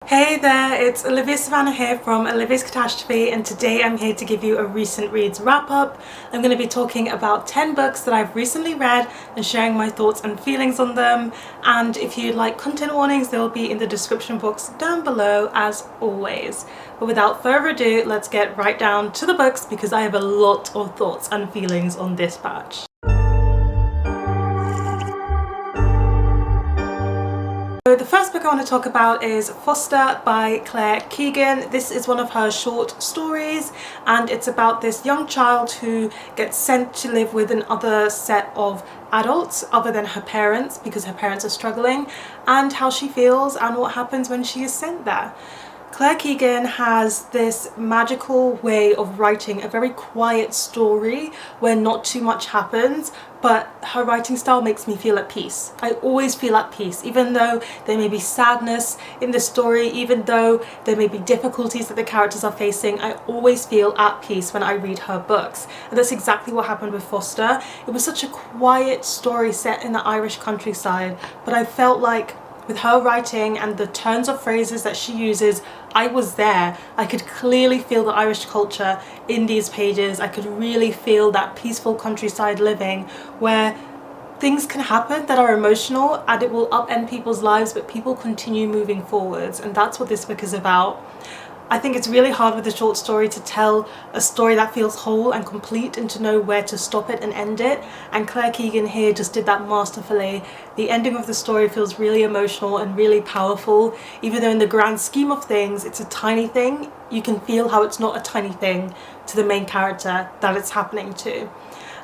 Hey there, it's Olivia Savannah here from Olivia's Catastrophe, and today I'm here to give you a recent reads wrap up. I'm going to be talking about 10 books that I've recently read and sharing my thoughts and feelings on them, and if you'd like content warnings, they will be in the description box down below as always. But without further ado, let's get right down to the books because I have a lot of thoughts and feelings on this batch. So the first book I want to talk about is Foster by Claire Keegan. This is one of her short stories, and it's about this young child who gets sent to live with another set of adults other than her parents because her parents are struggling, and how she feels and what happens when she is sent there. Claire Keegan has this magical way of writing a very quiet story where not too much happens, but her writing style makes me feel at peace. I always feel at peace, even though there may be sadness in the story, even though there may be difficulties that the characters are facing, I always feel at peace when I read her books. And that's exactly what happened with Foster. It was such a quiet story set in the Irish countryside, but I felt like with her writing and the turns of phrases that she uses, I was there. I could clearly feel the Irish culture in these pages. I could really feel that peaceful countryside living where things can happen that are emotional and it will upend people's lives, but people continue moving forwards, and that's what this book is about. I think it's really hard with a short story to tell a story that feels whole and complete and to know where to stop it and end it, and Claire Keegan here just did that masterfully. The ending of the story feels really emotional and really powerful, even though in the grand scheme of things it's a tiny thing. You can feel how it's not a tiny thing to the main character that it's happening to.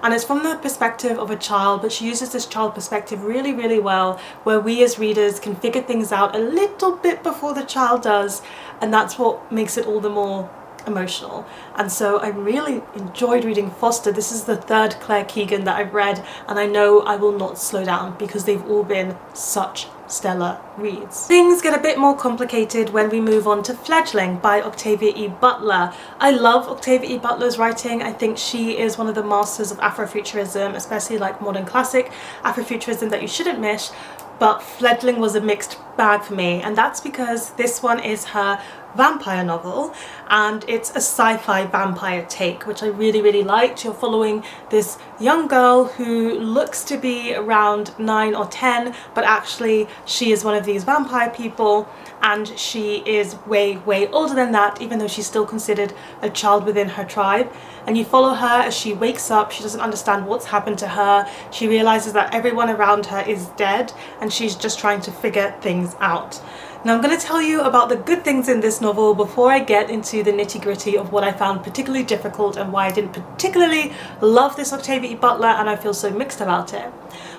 And it's from the perspective of a child, but she uses this child perspective really well, where we as readers can figure things out a little bit before the child does, and that's what makes it all the more emotional. And so I really enjoyed reading Foster. This is the third Claire Keegan that I've read, and I know I will not slow down because they've all been such stellar reads. Things get a bit more complicated when we move on to Fledgling by Octavia E. Butler. I love Octavia E. Butler's writing. I think she is one of the masters of Afrofuturism, especially like modern classic Afrofuturism that you shouldn't miss, but Fledgling was a mixed bag for me, and that's because this one is her vampire novel and it's a sci-fi vampire take, which I really liked. You're following this young girl who looks to be around 9 or 10, but actually she is one of these vampire people, and she is way older than that, even though she's still considered a child within her tribe. And you follow her as she wakes up. She doesn't understand what's happened to her. She realizes that everyone around her is dead and she's just trying to figure things out. Now I'm going to tell you about the good things in this novel before I get into the nitty-gritty of what I found particularly difficult and why I didn't particularly love this Octavia E. Butler and I feel so mixed about it.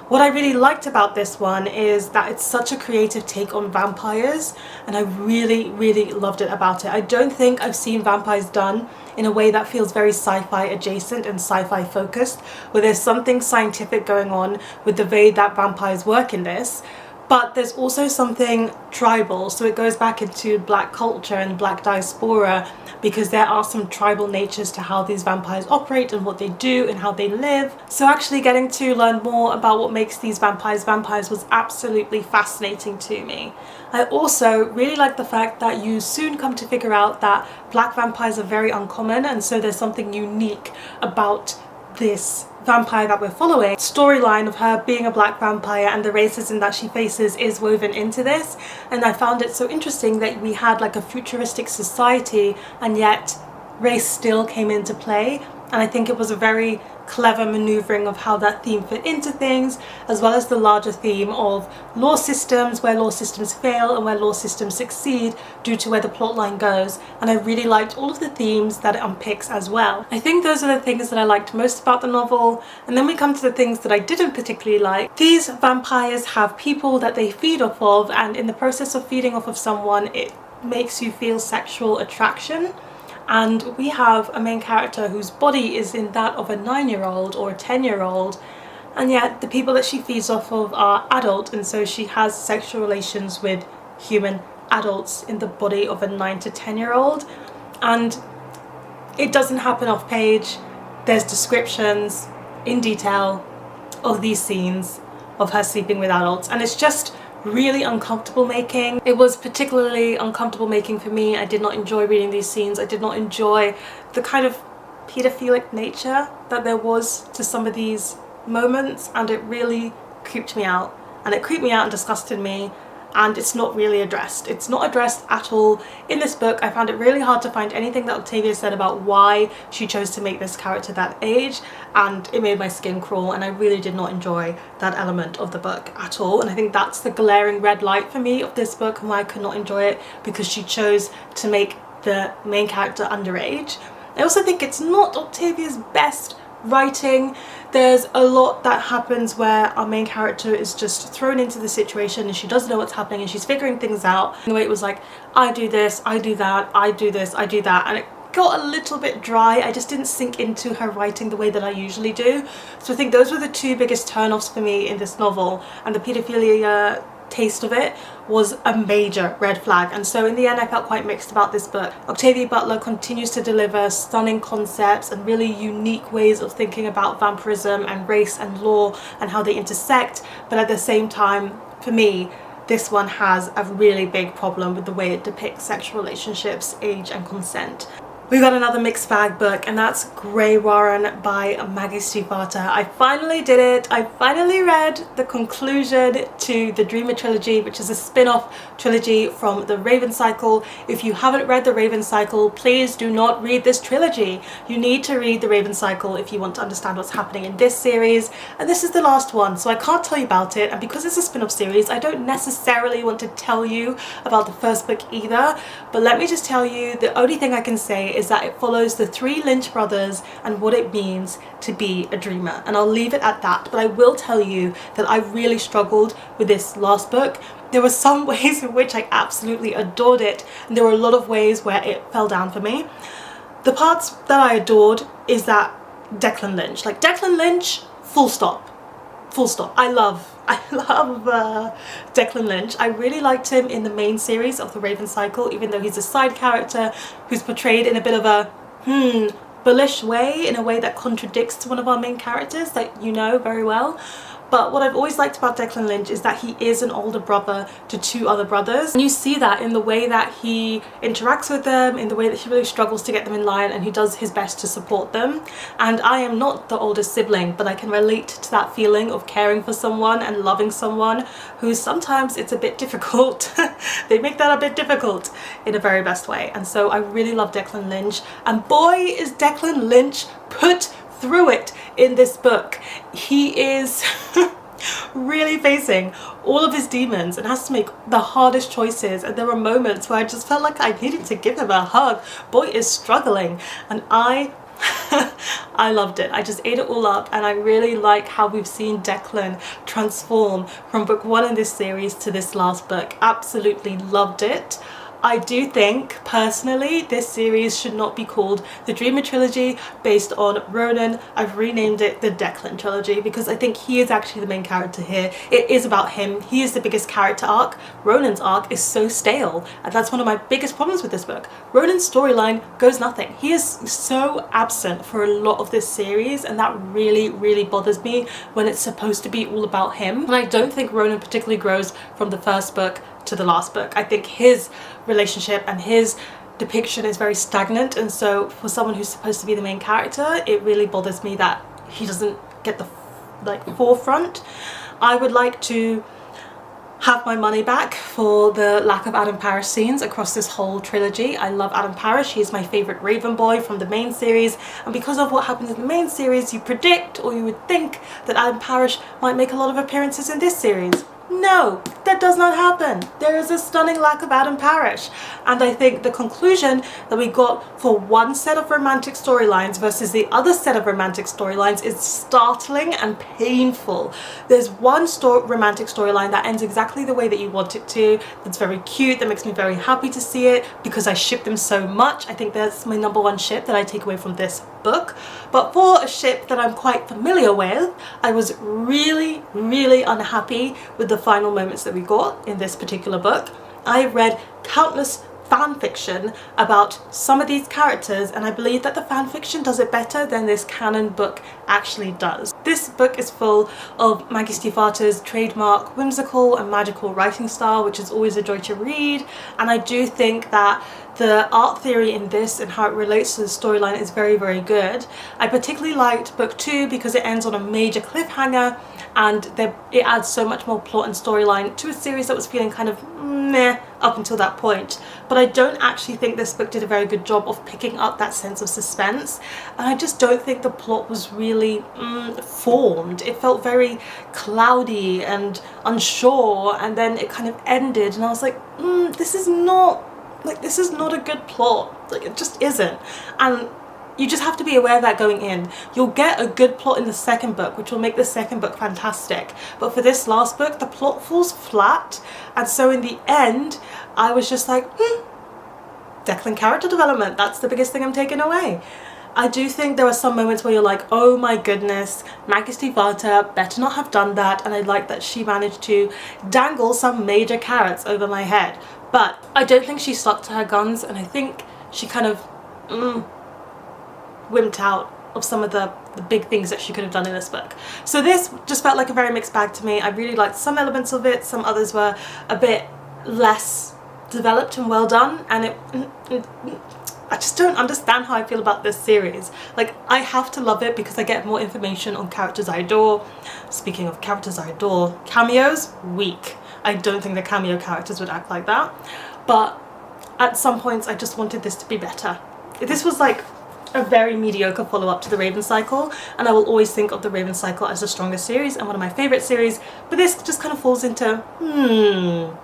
What I really liked about this one is that it's such a creative take on vampires, and I really loved it about it. I don't think I've seen vampires done in a way that feels very sci-fi adjacent and sci-fi focused, where there's something scientific going on with the way that vampires work in this, but there's also something tribal, so it goes back into black culture and black diaspora because there are some tribal natures to how these vampires operate and what they do and how they live. So actually getting to learn more about what makes these vampires was absolutely fascinating to me. I also really like the fact that you soon come to figure out that black vampires are very uncommon, and so there's something unique about this vampire that we're following. Storyline of her being a black vampire and the racism that she faces is woven into this, and I found it so interesting that we had like a futuristic society and yet race still came into play, and I think it was a very clever maneuvering of how that theme fit into things, as well as the larger theme of law systems, where law systems fail and where law systems succeed due to where the plotline goes. And I really liked all of the themes that it unpicks as well. I think those are the things that I liked most about the novel, and then we come to the things that I didn't particularly like. These vampires have people that they feed off of, and in the process of feeding off of someone it makes you feel sexual attraction. And we have a main character whose body is in that of a 9-year-old or a 10-year-old, and yet the people that she feeds off of are adult, and so she has sexual relations with human adults in the body of a 9 to 10-year-old, and it doesn't happen off page. There's descriptions in detail of these scenes of her sleeping with adults, and it's just really uncomfortable making. It was particularly uncomfortable making for me. I did not enjoy reading these scenes. I did not enjoy the kind of pedophilic nature that there was to some of these moments, and it really creeped me out. And it creeped me out and disgusted me, and it's not really addressed. It's not addressed at all in this book. I found it really hard to find anything that Octavia said about why she chose to make this character that age, and it made my skin crawl, and I really did not enjoy that element of the book at all. And I think that's the glaring red light for me of this book and why I could not enjoy it, because she chose to make the main character underage. I also think it's not Octavia's best writing. There's a lot that happens where our main character is just thrown into the situation and she doesn't know what's happening and she's figuring things out. And the way it was like, I do this, I do that, I do this, I do that, and it got a little bit dry. I just didn't sink into her writing the way that I usually do. So I think those were the two biggest turn-offs for me in this novel, and the paedophilia taste of it was a major red flag. And so in the end I felt quite mixed about this book. Octavia Butler continues to deliver stunning concepts and really unique ways of thinking about vampirism and race and law and how they intersect, but at the same time, for me, this one has a really big problem with the way it depicts sexual relationships, age and consent. We've got another mixed bag book, and that's Greywaren by Maggie Stiefvater. I finally did it. I finally read the conclusion to the Dreamer trilogy, which is a spin-off trilogy from the Raven Cycle. If you haven't read the Raven Cycle, please do not read this trilogy. You need to read the Raven Cycle if you want to understand what's happening in this series. And this is the last one, so I can't tell you about it. And because it's a spin-off series, I don't necessarily want to tell you about the first book either. But let me just tell you, the only thing I can say is that it follows the three Lynch brothers and what it means to be a dreamer, and I'll leave it at that. But I will tell you that I really struggled with this last book. There were some ways in which I absolutely adored it, and there were a lot of ways where it fell down for me. The parts that I adored is that Declan Lynch, like Declan Lynch, full stop. Full stop. I love Declan Lynch. I really liked him in the main series of the Raven Cycle, even though he's a side character who's portrayed in a bit of a bullish way, in a way that contradicts to one of our main characters that you know very well. But what I've always liked about Declan Lynch is that he is an older brother to two other brothers. And you see that in the way that he interacts with them, in the way that he really struggles to get them in line, and he does his best to support them. And I am not the oldest sibling, but I can relate to that feeling of caring for someone and loving someone who sometimes it's a bit difficult. They make that a bit difficult in a very best way. And so I really love Declan Lynch. And boy, is Declan Lynch put through it in this book. He is really facing all of his demons and has to make the hardest choices, and there were moments where I just felt like I needed to give him a hug. Boy is struggling, and I loved it. I just ate it all up, and I really like how we've seen Declan transform from book one in this series to this last book. Absolutely loved it. I do think, personally, this series should not be called the Dreamer Trilogy based on Ronan. I've renamed it the Declan Trilogy because I think he is actually the main character here. It is about him. He is the biggest character arc. Ronan's arc is so stale, and that's one of my biggest problems with this book. Ronan's storyline goes nothing. He is so absent for a lot of this series, and that really, really bothers me when it's supposed to be all about him. And I don't think Ronan particularly grows from the first book to the last book. I think his relationship and his depiction is very stagnant, and so for someone who's supposed to be the main character, it really bothers me that he doesn't get the forefront. I would like to have my money back for the lack of Adam Parrish scenes across this whole trilogy. I love Adam Parrish. He is my favourite Raven boy from the main series, and because of what happens in the main series, you predict, or you would think, that Adam Parrish might make a lot of appearances in this series. No, that does not happen. There is a stunning lack of Adam Parrish, and I think the conclusion that we got for one set of romantic storylines versus the other set of romantic storylines is startling and painful. There's one romantic storyline that ends exactly the way that you want it to, that's very cute, that makes me very happy to see it because I ship them so much. I think that's my #1 ship that I take away from this book. But for a ship that I'm quite familiar with, I was really, really unhappy with the final moments that we got in this particular book. I read countless fan fiction about some of these characters, and I believe that the fan fiction does it better than this canon book actually does. This book is full of Maggie Stiefvater's trademark whimsical and magical writing style, which is always a joy to read, and I do think that the art theory in this and how it relates to the storyline is very, very good. I particularly liked book 2 because it ends on a major cliffhanger, and it adds so much more plot and storyline to a series that was feeling kind of meh up until that point. But I don't actually think this book did a very good job of picking up that sense of suspense, and I just don't think the plot was really formed. It felt very cloudy and unsure, and then it kind of ended and I was like, this is not a good plot. Like, it just isn't. And you just have to be aware of that going in. You'll get a good plot in the second book, which will make the second book fantastic. But for this last book, the plot falls flat. And so in the end, I was just like, Declan character development. That's the biggest thing I'm taking away. I do think there are some moments where you're like, oh my goodness, Maggie Stiefvater better not have done that. And I like that she managed to dangle some major carrots over my head. But I don't think she stuck to her guns, and I think she kind of wimped out of some of the big things that she could have done in this book. So this just felt like a very mixed bag to me. I really liked some elements of it, some others were a bit less developed and well done, and I just don't understand how I feel about this series. Like, I have to love it because I get more information on characters I adore. Speaking of characters I adore, cameos, weak. I don't think the cameo characters would act like that, but at some points I just wanted this to be better. This was like a very mediocre follow-up to the Raven Cycle, and I will always think of the Raven Cycle as the strongest series and one of my favourite series, but this just kind of falls into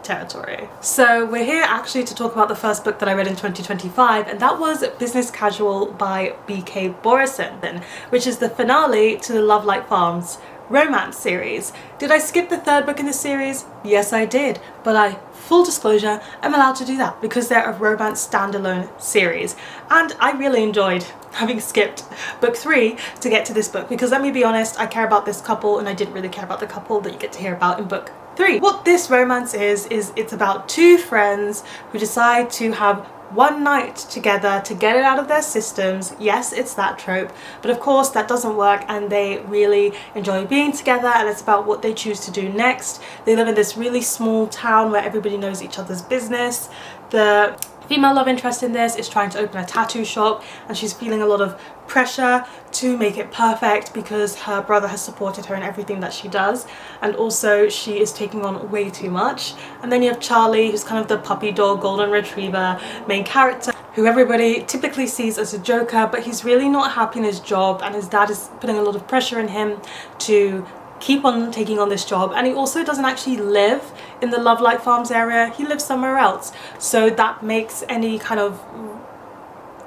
territory. So we're here actually to talk about the first book that I read in 2025, and that was Business Casual by B.K. Borison, which is the finale to the Love Light Farms romance series. Did I skip the third book in this series? Yes, I did, but full disclosure, I'm allowed to do that because they're a romance standalone series, and I really enjoyed having skipped book 3 to get to this book, because let me be honest, I care about this couple and I didn't really care about the couple that you get to hear about in book 3. What this romance is it's about two friends who decide to have one night together to get it out of their systems. Yes, it's that trope, but of course that doesn't work, and they really enjoy being together, and it's about what they choose to do next. They live in this really small town where everybody knows each other's business. The female love interest in this is trying to open a tattoo shop, and she's feeling a lot of pressure to make it perfect because her brother has supported her in everything that she does, and also she is taking on way too much. And then you have Charlie, who's kind of the puppy dog golden retriever main character, who everybody typically sees as a joker, but he's really not happy in his job, and his dad is putting a lot of pressure on him to keep on taking on this job. And he also doesn't actually live in the Love Light Farms area, he lives somewhere else, so that makes any kind of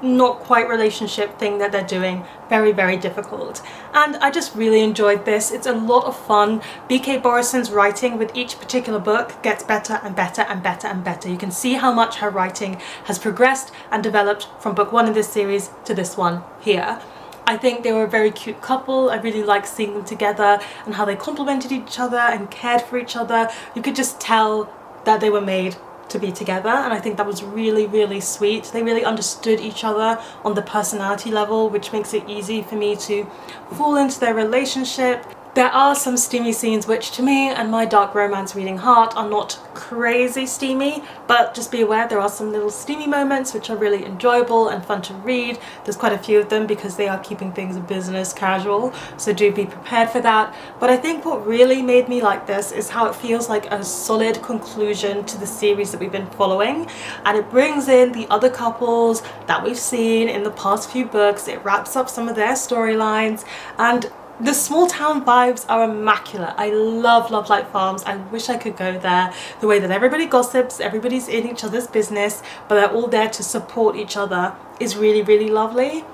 not quite relationship thing that they're doing very, very difficult. And I just really enjoyed this. It's a lot of fun. B.K. Borison's writing with each particular book gets better and better and better and better. You can see how much her writing has progressed and developed from book 1 in this series to this one here. I think they were a very cute couple. I really liked seeing them together and how they complemented each other and cared for each other. You could just tell that they were made to be together, and I think that was really, really sweet. They really understood each other on the personality level, which makes it easy for me to fall into their relationship. There are some steamy scenes which to me and my dark romance reading heart are not crazy steamy, but just be aware there are some little steamy moments which are really enjoyable and fun to read. There's quite a few of them because they are keeping things business casual, so do be prepared for that. But I think what really made me like this is how it feels like a solid conclusion to the series that we've been following, and it brings in the other couples that we've seen in the past few books. It wraps up some of their storylines, and the small town vibes are immaculate. I love Love Light Farms. I wish I could go there. The way that everybody gossips, everybody's in each other's business, but they're all there to support each other is really, really lovely.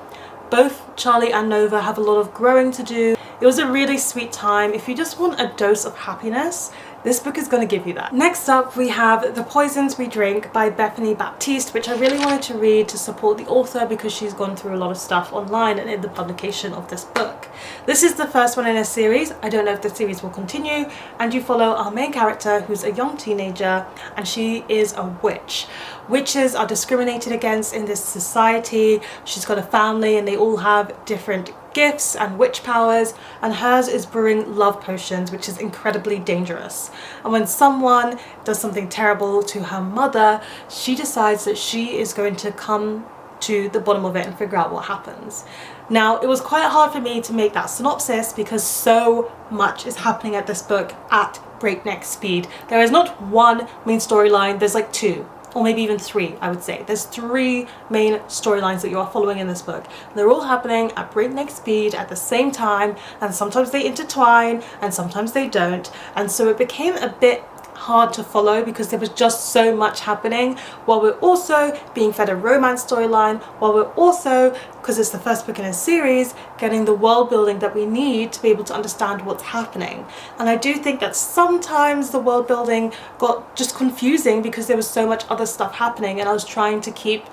Both Charlie and Nova have a lot of growing to do. It was a really sweet time. If you just want a dose of happiness, This book is going to give you that. Next up, we have The Poisons We Drink by Bethany Baptiste, which I really wanted to read to support the author because she's gone through a lot of stuff online and in the publication of this book. This is the first one in a series. I don't know if the series will continue, and you follow our main character, who's a young teenager, and she is a witch. Witches are discriminated against in this society. She's got a family and they all have different gifts and witch powers, and hers is brewing love potions, which is incredibly dangerous. And when someone does something terrible to her mother, she decides that she is going to come to the bottom of it and figure out what happens. Now, it was quite hard for me to make that synopsis because so much is happening at this book at breakneck speed. There is not one main storyline, there's like two, or maybe even three, I would say. There's three main storylines that you are following in this book. They're all happening at breakneck speed at the same time, and sometimes they intertwine and sometimes they don't. And so it became a bit hard to follow because there was just so much happening, while we're also being fed a romance storyline, while we're also, because it's the first book in a series, getting the world building that we need to be able to understand what's happening. And I do think that sometimes the world building got just confusing because there was so much other stuff happening and I was trying to keep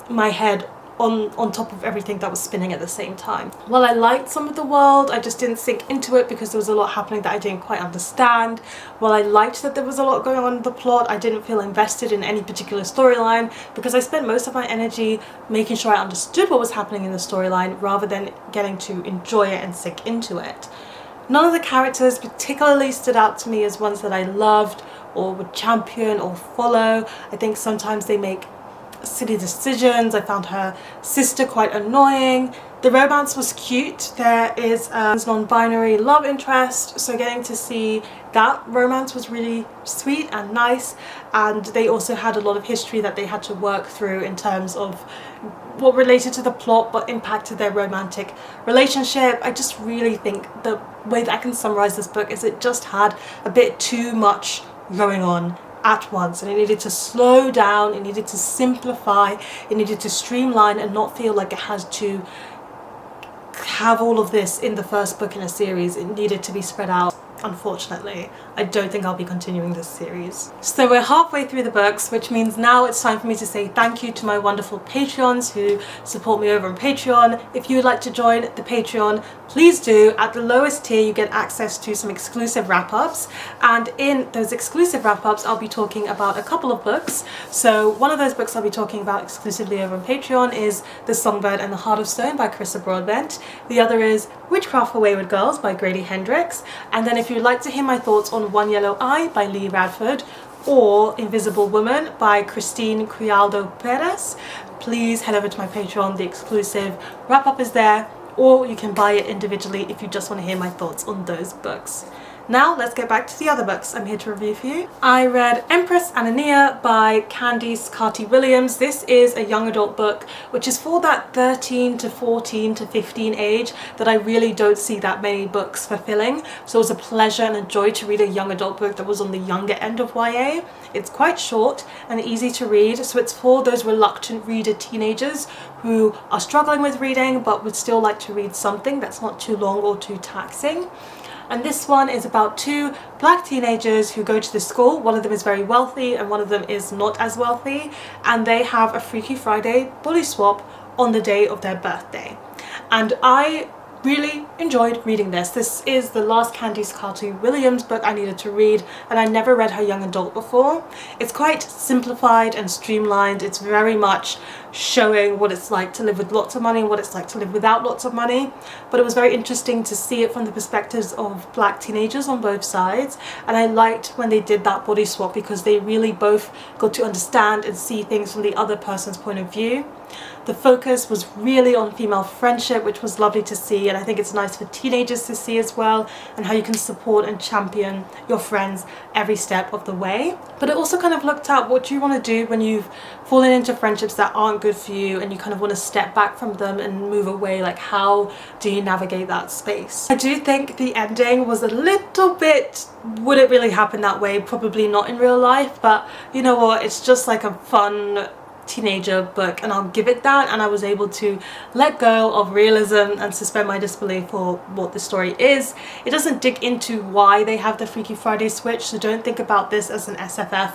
my head on top of everything that was spinning at the same time. While I liked some of the world, I just didn't sink into it because there was a lot happening that I didn't quite understand. While I liked that there was a lot going on in the plot, I didn't feel invested in any particular storyline because I spent most of my energy making sure I understood what was happening in the storyline rather than getting to enjoy it and sink into it. None of the characters particularly stood out to me as ones that I loved or would champion or follow. I think sometimes they make silly decisions. I found her sister quite annoying. The romance was cute. There is a non-binary love interest, so getting to see that romance was really sweet and nice, and they also had a lot of history that they had to work through in terms of what related to the plot but impacted their romantic relationship. I just really think the way that I can summarize this book is it just had a bit too much going on at once, and it needed to slow down, it needed to simplify, it needed to streamline and not feel like it has to have all of this in the first book in a series. It needed to be spread out. Unfortunately, I don't think I'll be continuing this series. So we're halfway through the books, which means now it's time for me to say thank you to my wonderful Patreons who support me over on Patreon. If you would like to join the Patreon, please do. At the lowest tier, you get access to some exclusive wrap-ups, and in those exclusive wrap-ups, I'll be talking about a couple of books. So one of those books I'll be talking about exclusively over on Patreon is The Songbird and the Heart of Stone by Carissa Broadbent. The other is Witchcraft for Wayward Girls by Grady Hendrix. And then if you'd like to hear my thoughts on One Yellow Eye by Leigh Radford or Invisible Woman by Crialdo Perez, please head over to my Patreon. The exclusive wrap-up is there, or you can buy it individually if you just want to hear my thoughts on those books. Now let's get back to the other books I'm here to review for you. I read Empress and Aniya by Candice Carty-Williams. This is a young adult book which is for that 13 to 14 to 15 age that I really don't see that many books fulfilling. So it was a pleasure and a joy to read a young adult book that was on the younger end of YA. It's quite short and easy to read, so it's for those reluctant reader teenagers who are struggling with reading but would still like to read something that's not too long or too taxing. And this one is about two black teenagers who go to the school. One of them is very wealthy and one of them is not as wealthy, and they have a Freaky Friday body swap on the day of their birthday. And I really enjoyed reading this. This is the last Candice Carty-Williams book I needed to read, and I never read her young adult before. It's quite simplified and streamlined. It's very much showing what it's like to live with lots of money and what it's like to live without lots of money, but it was very interesting to see it from the perspectives of black teenagers on both sides. And I liked when they did that body swap because they really both got to understand and see things from the other person's point of view. The focus was really on female friendship, which was lovely to see, and I think it's nice for teenagers to see as well, and how you can support and champion your friends every step of the way. But it also kind of looked at what do you want to do when you've fallen into friendships that aren't good for you and you kind of want to step back from them and move away. Like, how do you navigate that space? I do think the ending was a little bit, would it really happen that way? Probably not in real life, but you know what, it's just like a fun teenager book, and I'll give it that, and I was able to let go of realism and suspend my disbelief for what the story is. It doesn't dig into why they have the Freaky Friday switch, so don't think about this as an SFF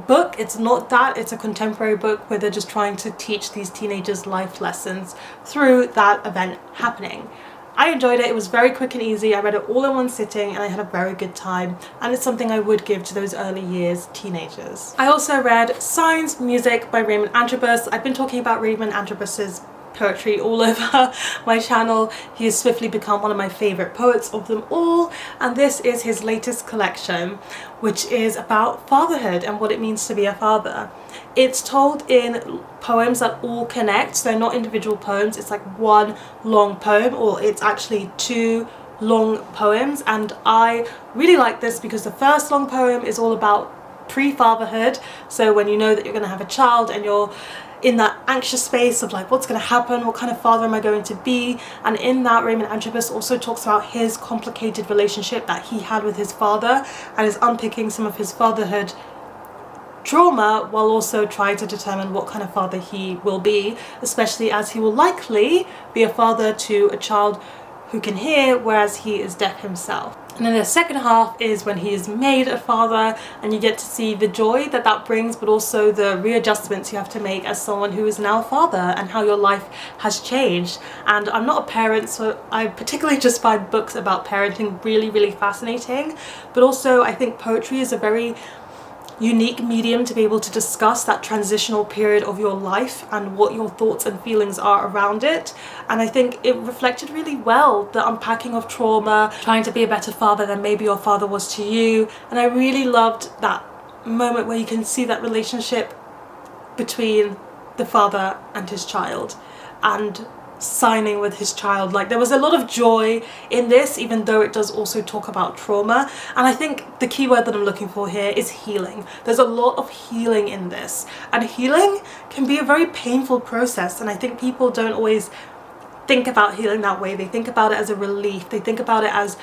book. It's not that. It's a contemporary book where they're just trying to teach these teenagers life lessons through that event happening. I enjoyed it. It was very quick and easy. I read it all in one sitting and I had a very good time, and it's something I would give to those early years teenagers. I also read Signs Music by Raymond Antrobus. I've been talking about Raymond Antrobus's poetry all over my channel. He has swiftly become one of my favorite poets of them all, and this is his latest collection, which is about fatherhood and what it means to be a father. It's told in poems that all connect, so they're not individual poems. It's like one long poem, or it's actually two long poems, and I really like this because the first long poem is all about pre-fatherhood, so when you know that you're going to have a child and you're in that anxious space of like, what's going to happen, what kind of father am I going to be, and in that Raymond Antrobus also talks about his complicated relationship that he had with his father and is unpicking some of his fatherhood trauma while also trying to determine what kind of father he will be, especially as he will likely be a father to a child who can hear, whereas he is deaf himself. And then the second half is when he is made a father, and you get to see the joy that that brings, but also the readjustments you have to make as someone who is now a father and how your life has changed. And I'm not a parent, so I particularly just find books about parenting really, really fascinating. But also I think poetry is a very unique medium to be able to discuss that transitional period of your life and what your thoughts and feelings are around it. And I think it reflected really well the unpacking of trauma, trying to be a better father than maybe your father was to you. And I really loved that moment where you can see that relationship between the father and his child, and signing with his child. Like, there was a lot of joy in this, even though it does also talk about trauma. And I think the key word that I'm looking for here is healing. There's a lot of healing in this, and healing can be a very painful process, and I think people don't always think about healing that way. They think about it as a relief, they think about it as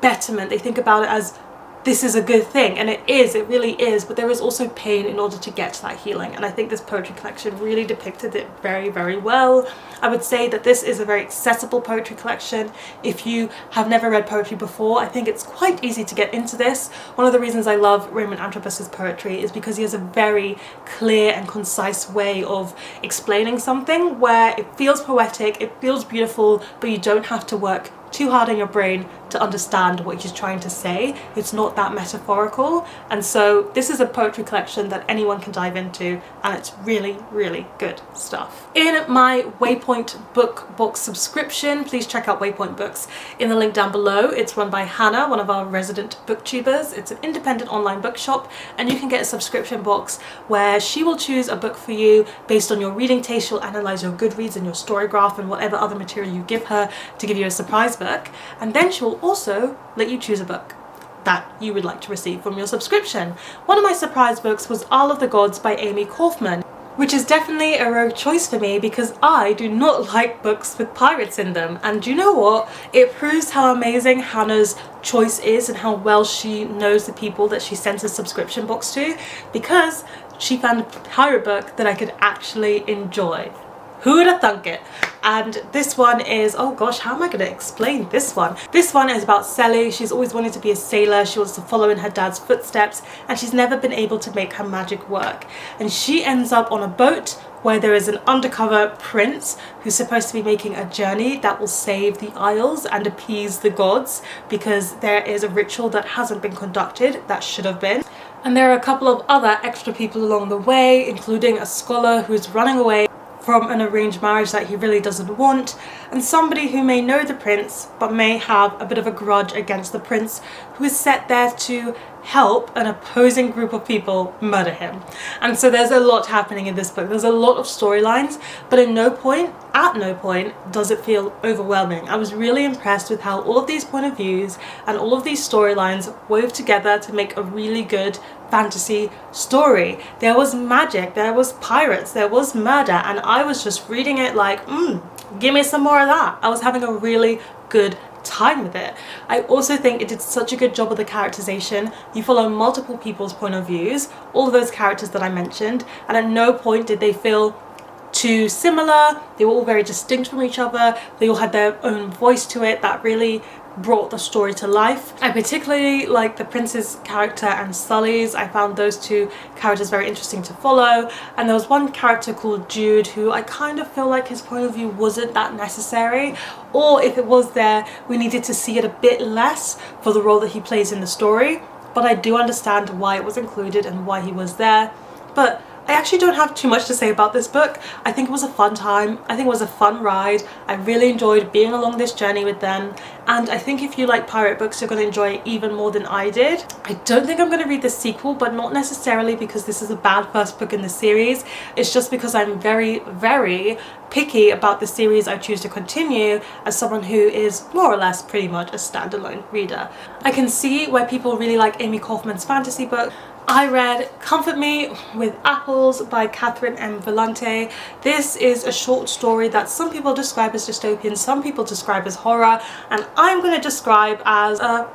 betterment, they think about it as this is a good thing, and it is, it really is, but there is also pain in order to get to that healing, and I think this poetry collection really depicted it very, very well. I would say that this is a very accessible poetry collection. If you have never read poetry before, I think it's quite easy to get into this. One of the reasons I love Raymond Antrobus's poetry is because he has a very clear and concise way of explaining something where it feels poetic, it feels beautiful, but you don't have to work too hard in your brain to understand what he's trying to say. It's not that metaphorical, and so this is a poetry collection that anyone can dive into, and it's really, really good stuff. In my Waypoint book box subscription, please check out Waypoint Books in the link down below. It's run by Hannah, one of our resident booktubers. It's an independent online bookshop, and you can get a subscription box where she will choose a book for you based on your reading taste. She'll analyze your Goodreads and your Storygraph and whatever other material you give her to give you a surprise book, and then she will also let you choose a book that you would like to receive from your subscription. One of my surprise books was Isle of the Gods by Amie Kaufman, which is definitely a rogue choice for me because I do not like books with pirates in them. And you know what? It proves how amazing Hannah's choice is and how well she knows the people that she sends a subscription box to, because she found a pirate book that I could actually enjoy. Who would have thunk it? And this one is, oh gosh, how am I going to explain this one? This one is about Sally. She's always wanted to be a sailor. She wants to follow in her dad's footsteps, and she's never been able to make her magic work. And she ends up on a boat where there is an undercover prince who's supposed to be making a journey that will save the Isles and appease the gods, because there is a ritual that hasn't been conducted that should have been. And there are a couple of other extra people along the way, including a scholar who's running away from an arranged marriage that he really doesn't want, and somebody who may know the prince but may have a bit of a grudge against the prince, who is set there to help an opposing group of people murder him. And so there's a lot happening in this book. There's a lot of storylines, but at no point does it feel overwhelming. I was really impressed with how all of these point of views and all of these storylines wove together to make a really good fantasy story. There was magic, there was pirates, there was murder, and I was just reading it like, give me some more of that. I was having a really good time with it. I also think it did such a good job of the characterization. You follow multiple people's point of views, all of those characters that I mentioned, and at no point did they feel too similar. They were all very distinct from each other. They all had their own voice to it that really brought the story to life. I particularly like the Prince's character and Sully's. I found those two characters very interesting to follow, and there was one character called Jude who I kind of feel like his point of view wasn't that necessary, or if it was there, we needed to see it a bit less for the role that he plays in the story, but I do understand why it was included and why he was there. But I actually don't have too much to say about this book. I think it was a fun time. I think it was a fun ride. I really enjoyed being along this journey with them. And I think if you like pirate books, you're going to enjoy it even more than I did. I don't think I'm going to read the sequel, but not necessarily because this is a bad first book in the series. It's just because I'm very, very picky about the series I choose to continue as someone who is more or less pretty much a standalone reader. I can see why people really like Amie Kaufman's fantasy book. I read Comfort Me with Apples by Catherynne and Valente. This is a short story that some people describe as dystopian, some people describe as horror, and I'm going to describe as a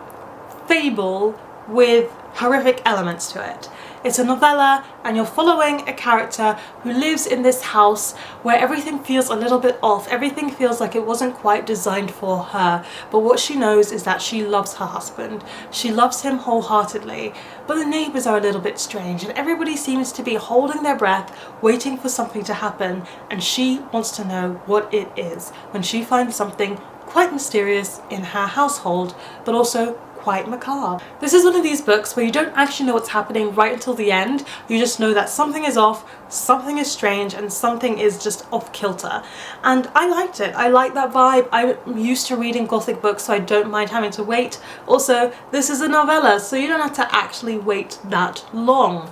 fable with horrific elements to it. It's a novella, and you're following a character who lives in this house where everything feels a little bit off. Everything feels like it wasn't quite designed for her. But what she knows is that she loves her husband. She loves him wholeheartedly. But the neighbours are a little bit strange, and everybody seems to be holding their breath, waiting for something to happen. And she wants to know what it is when she finds something quite mysterious in her household, but also quite macabre. This is one of these books where you don't actually know what's happening right until the end. You just know that something is off, something is strange, and something is just off kilter. And I liked it. I like that vibe. I'm used to reading gothic books, so I don't mind having to wait. Also, this is a novella, so you don't have to actually wait that long.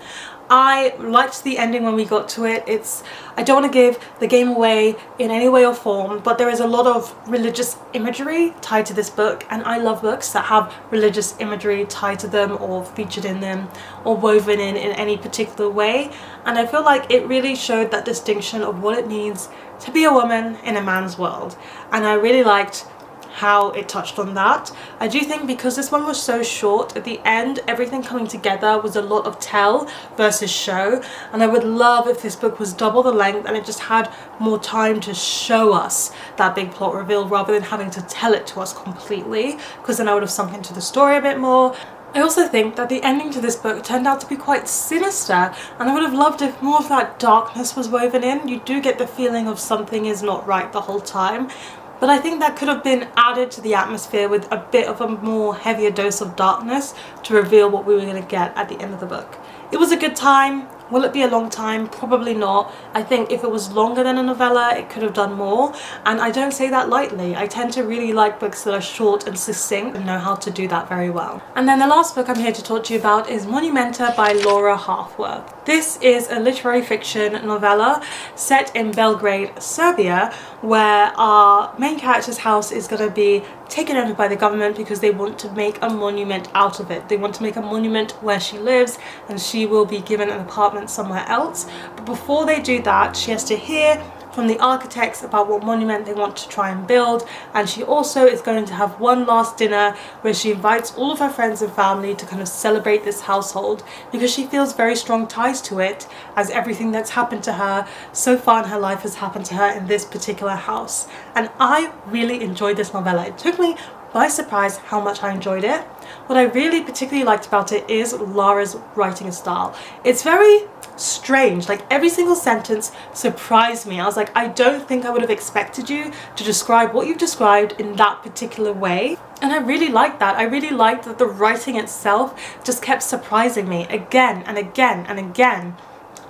I liked the ending when we got to it. I don't want to give the game away in any way or form, but there is a lot of religious imagery tied to this book, and I love books that have religious imagery tied to them or featured in them or woven in any particular way, and I feel like it really showed that distinction of what it means to be a woman in a man's world, and I really liked how it touched on that. I do think because this one was so short, at the end everything coming together was a lot of tell versus show, and I would love if this book was double the length and it just had more time to show us that big plot reveal rather than having to tell it to us completely, because then I would have sunk into the story a bit more. I also think that the ending to this book turned out to be quite sinister, and I would have loved if more of that darkness was woven in. You do get the feeling of something is not right the whole time, but I think that could have been added to the atmosphere with a bit of a more heavier dose of darkness to reveal what we were going to get at the end of the book. It was a good time. Will it be a long time? Probably not. I think if it was longer than a novella, it could have done more, and I don't say that lightly. I tend to really like books that are short and succinct and know how to do that very well. And then the last book I'm here to talk to you about is Monumenta by Lara Halfworth. This is a literary fiction novella set in Belgrade, Serbia, where our main character's house is going to be taken over by the government because they want to make a monument out of it. They want to make a monument where she lives, and she will be given an apartment somewhere else. But before they do that, she has to hear from the architects about what monument they want to try and build, and she also is going to have one last dinner where she invites all of her friends and family to kind of celebrate this household, because she feels very strong ties to it, as everything that's happened to her so far in her life has happened to her in this particular house. And I really enjoyed this novella. It took me by surprise how much I enjoyed it. What I really particularly liked about it is Lara's writing style. It's very strange. Like, every single sentence surprised me. I was like, I don't think I would have expected you to describe what you've described in that particular way. And I really liked that. I really liked that the writing itself just kept surprising me again and again and again.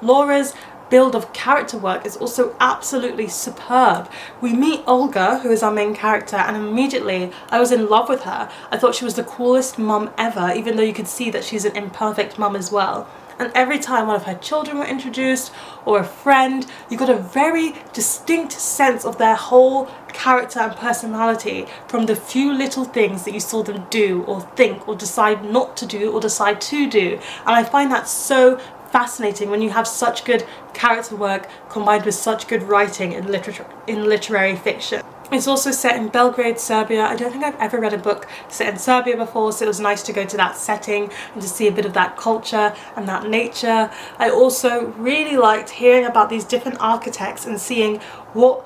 Laura's build of character work is also absolutely superb. We meet Olga, who is our main character, and immediately I was in love with her. I thought she was the coolest mum ever, even though you could see that she's an imperfect mum as well. And every time one of her children were introduced, or a friend, you got a very distinct sense of their whole character and personality from the few little things that you saw them do or think or decide not to do or decide to do. And I find that so fascinating when you have such good character work combined with such good writing in literary fiction. It's also set in Belgrade, Serbia. I don't think I've ever read a book set in Serbia before, so it was nice to go to that setting and to see a bit of that culture and that nature. I also really liked hearing about these different architects and seeing what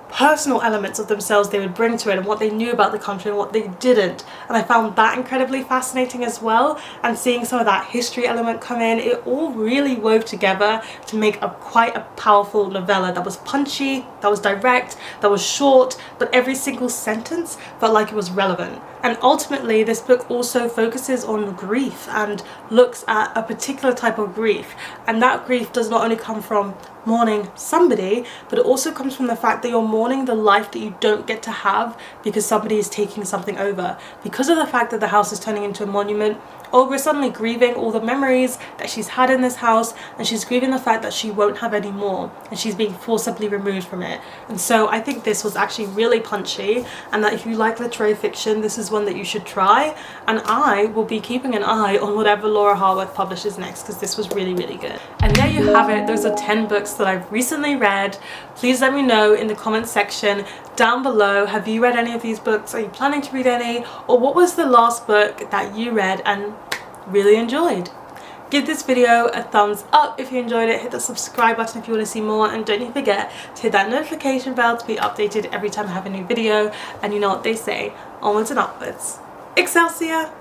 personal elements of themselves they would bring to it and what they knew about the country and what they didn't, and I found that incredibly fascinating as well. And seeing some of that history element come in, it all really wove together to make quite a powerful novella that was punchy, that was direct, that was short, but every single sentence felt like it was relevant. And ultimately this book also focuses on grief and looks at a particular type of grief, and that grief does not only come from mourning somebody, but it also comes from the fact that you're mourning the life that you don't get to have because somebody is taking something over. Because of the fact that the house is turning into a monument, Olga is suddenly grieving all the memories that she's had in this house, and she's grieving the fact that she won't have any more, and she's being forcibly removed from it. And so I think this was actually really punchy, and that if you like literary fiction, this is one that you should try. And I will be keeping an eye on whatever Laura Harworth publishes next, because this was really, really good. And there you have it. Those are 10 books that I've recently read. Please let me know in the comments section down below, have you read any of these books? Are you planning to read any? Or what was the last book that you read and really enjoyed? Give this video a thumbs up if you enjoyed it, hit the subscribe button if you want to see more, and don't forget to hit that notification bell to be updated every time I have a new video. And you know what they say, onwards and upwards. Excelsior!